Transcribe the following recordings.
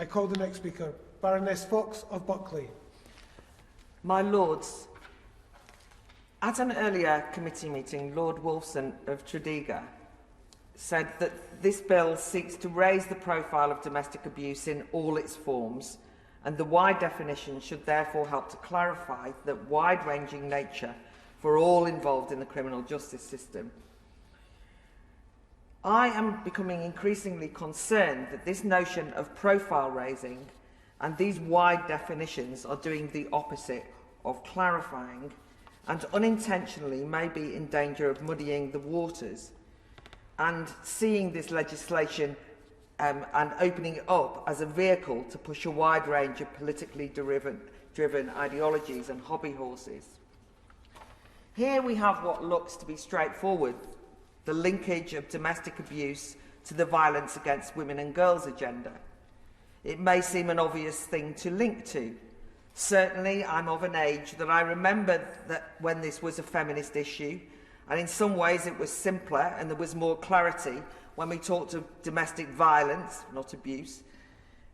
I call the next speaker, Baroness Fox of Buckley. My Lords, at an earlier committee meeting, Lord Wolfson of Tredegar said that this bill seeks to raise the profile of domestic abuse in all its forms, and the wide definition should therefore help to clarify the wide-ranging nature for all involved in the criminal justice system. I am becoming increasingly concerned that this notion of profile raising and these wide definitions are doing the opposite of clarifying, and unintentionally may be in danger of muddying the waters and seeing this legislation and opening it up as a vehicle to push a wide range of politically driven ideologies and hobby horses. Here we have what looks to be straightforward, the linkage of domestic abuse to the violence against women and girls agenda. It may seem an obvious thing to link to. Certainly, I'm of an age that I remember that when this was a feminist issue, and in some ways it was simpler and there was more clarity when we talked of domestic violence, not abuse,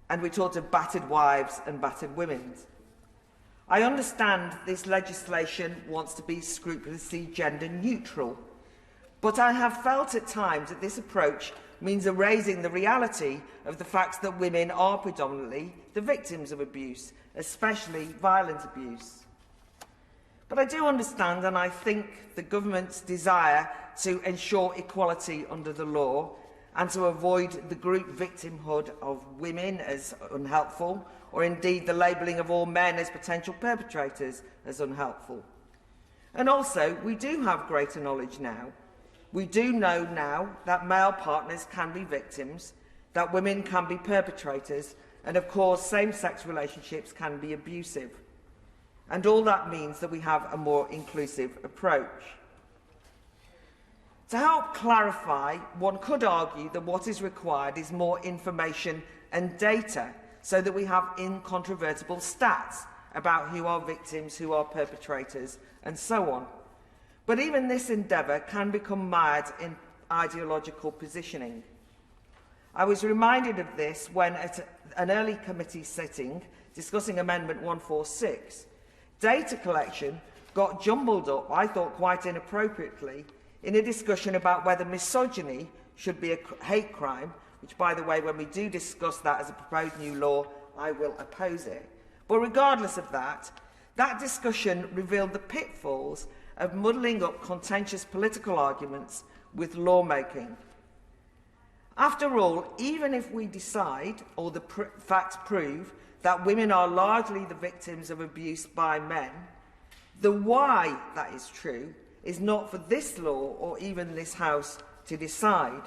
and we talked of battered wives and battered women. I understand this legislation wants to be scrupulously gender neutral, but I have felt at times that this approach means erasing the reality of the fact that women are predominantly the victims of abuse, especially violent abuse. But I do understand, and I think, the government's desire to ensure equality under the law and to avoid the group victimhood of women as unhelpful, or indeed the labelling of all men as potential perpetrators as unhelpful. And also, we do have greater knowledge now. We do know now that male partners can be victims, that women can be perpetrators, and of course same-sex relationships can be abusive. And all that means that we have a more inclusive approach. To help clarify, one could argue that what is required is more information and data so that we have incontrovertible stats about who are victims, who are perpetrators, and so on. But even this endeavour can become mired in ideological positioning. I was reminded of this when, at an early committee sitting discussing Amendment 146, data collection got jumbled up, I thought quite inappropriately, in a discussion about whether misogyny should be a hate crime, which, by the way, when we do discuss that as a proposed new law, I will oppose it. But regardless of that, that discussion revealed the pitfalls of muddling up contentious political arguments with lawmaking. After all, even if we decide, or the facts prove, that women are largely the victims of abuse by men, the why that is true is not for this law or even this House to decide.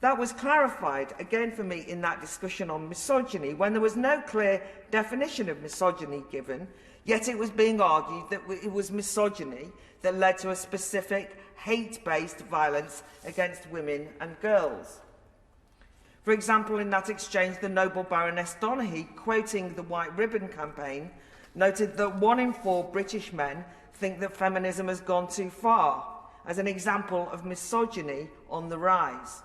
That was clarified again for me in that discussion on misogyny, when there was no clear definition of misogyny given, yet it was being argued that it was misogyny that led to a specific hate-based violence against women and girls. For example, in that exchange, the noble Baroness Donaghy, quoting the White Ribbon campaign, noted that 1 in 4 British men think that feminism has gone too far, as an example of misogyny on the rise.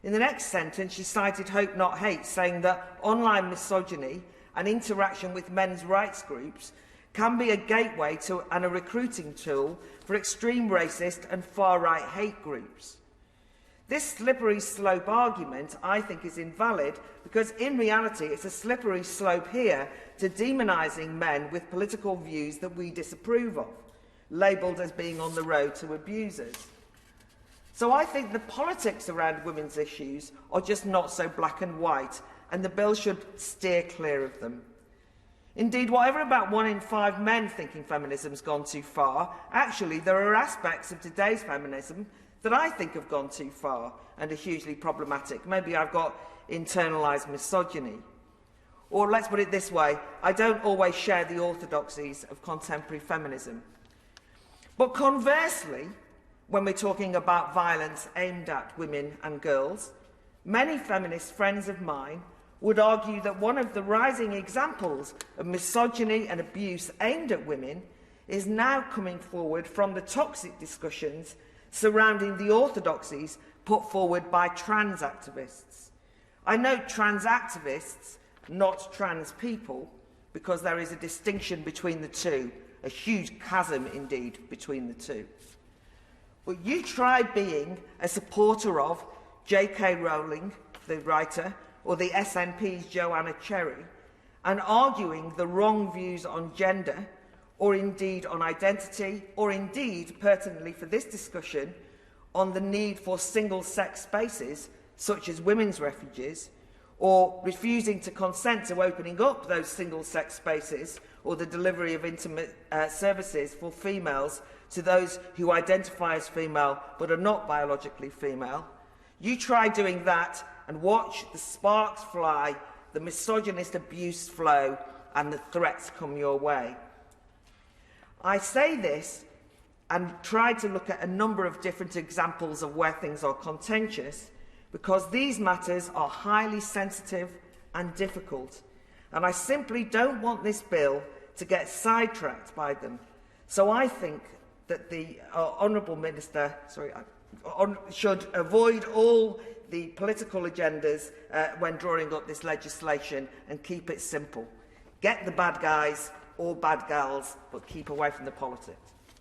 In the next sentence, she cited Hope Not Hate, saying that online misogyny and interaction with men's rights groups can be a gateway to and a recruiting tool for extreme racist and far-right hate groups. This slippery slope argument, I think, is invalid because in reality it's a slippery slope here to demonising men with political views that we disapprove of, labelled as being on the road to abusers. So I think the politics around women's issues are just not so black and white, and the bill should steer clear of them. Indeed, whatever about 1 in 5 men thinking feminism's gone too far, actually there are aspects of today's feminism that I think have gone too far and are hugely problematic. Maybe I've got internalised misogyny. Or let's put it this way, I don't always share the orthodoxies of contemporary feminism. But conversely, when we're talking about violence aimed at women and girls, many feminist friends of mine would argue that one of the rising examples of misogyny and abuse aimed at women is now coming forward from the toxic discussions surrounding the orthodoxies put forward by trans activists. I note trans activists, not trans people, because there is a distinction between the two, a huge chasm indeed between the two. But you try being a supporter of J.K. Rowling, the writer, or the SNP's Joanna Cherry, and arguing the wrong views on gender, or indeed on identity, or indeed, pertinently for this discussion, on the need for single-sex spaces, such as women's refuges, or refusing to consent to opening up those single-sex spaces or the delivery of intimate services for females to those who identify as female but are not biologically female. You try doing that and watch the sparks fly, the misogynist abuse flow, and the threats come your way. I say this and try to look at a number of different examples of where things are contentious, because these matters are highly sensitive and difficult, and I simply don't want this bill to get sidetracked by them. So I think that the Honourable Minister should avoid all the political agendas when drawing up this legislation and keep it simple. Get the bad guys or bad gals, but keep away from the politics.